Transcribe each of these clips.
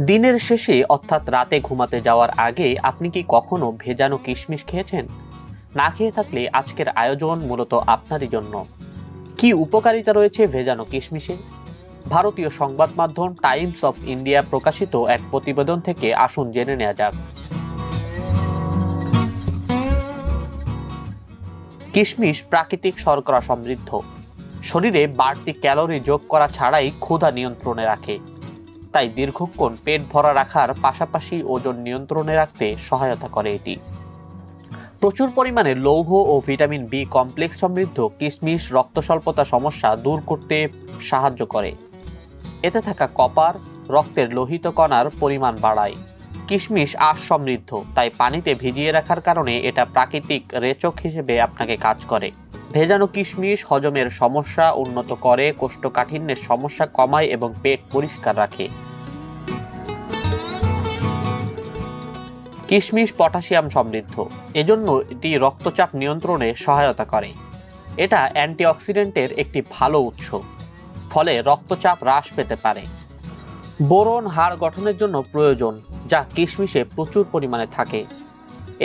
দিনের শেষে অর্থাৎ রাতে ঘুমাতে যাওয়ার আগে আপনি কি কখনো ভেজানো কিশমিশ খেয়েছেন? না খেয়ে থাকলে আজকের আয়োজন মূলত আপনারই জন্য। কি উপকারিতা রয়েছে ভেজানো কিশমিশে? ভারতীয় সংবাদ মাধ্যম টাইমস অফ ইন্ডিয়া প্রকাশিত এক প্রতিবেদন থেকে আসুন জেনে নেওয়া যাক। কিশমিশ প্রাকৃতিক শর্করা সমৃদ্ধ, শরীরে বাড়তি ক্যালোরি যোগ করা ছাড়াই ক্ষুধা নিয়ন্ত্রণে রাখে। তাই দীর্ঘক্ষণ পেট ভরা রাখার পাশাপাশি ওজন নিয়ন্ত্রণে রাখতে সহায়তা করে এটি। প্রচুর পরিমাণে লৌহ ও ভিটামিন বি কমপ্লেক্স সমৃদ্ধ কিশমিশ রক্ত স্বল্পতা সমস্যা দূর করতে সাহায্য করে। এতে থাকা কপার রক্তের লোহিত কণার পরিমাণ বাড়ায়। কিশমিশ আঁশ সমৃদ্ধ, তাই পানিতে ভিজিয়ে রাখার কারণে এটা প্রাকৃতিক রেচক হিসেবে আপনাকে কাজ করে। ভেজানো কিশমিশ হজমের সমস্যা উন্নত করে, কোষ্ঠকাঠিন্যের সমস্যা কমায় এবং পেট পরিষ্কার রাখে। কিশমিশ পটাশিয়াম সমৃদ্ধ, এজন্য এটি রক্তচাপ নিয়ন্ত্রণে সহায়তা করে। এটা অ্যান্টিঅক্সিডেন্টের একটি ভালো উৎস, ফলে রক্তচাপ হ্রাস পেতে পারে। বোরন হাড় গঠনের জন্য প্রয়োজন, যা কিশমিশে প্রচুর পরিমাণে থাকে।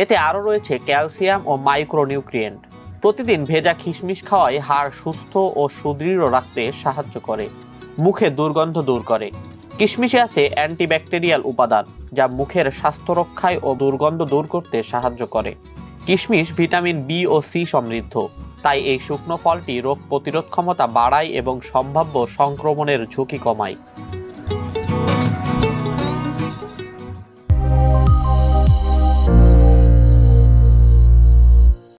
এতে আরও রয়েছে ক্যালসিয়াম ও মাইক্রোনিউট্রিয়েন্ট। প্রতিদিন ভেজা কিশমিশ খাওয়ায় হাড় সুস্থ ও সুদৃঢ় রাখতে সাহায্য করে। মুখে দুর্গন্ধ দূর করে। কিশমিশে আছে অ্যান্টিব্যাকটেরিয়াল উপাদান, যা মুখের স্বাস্থ্য রক্ষায় ও দুর্গন্ধ দূর করতে সাহায্য করে। কিশমিশ ভিটামিন বি ও সি সমৃদ্ধ, তাই এই শুকনো ফলটি রোগ প্রতিরোধ ক্ষমতা বাড়ায় এবং সম্ভাব্য সংক্রমণের ঝুঁকি কমায়।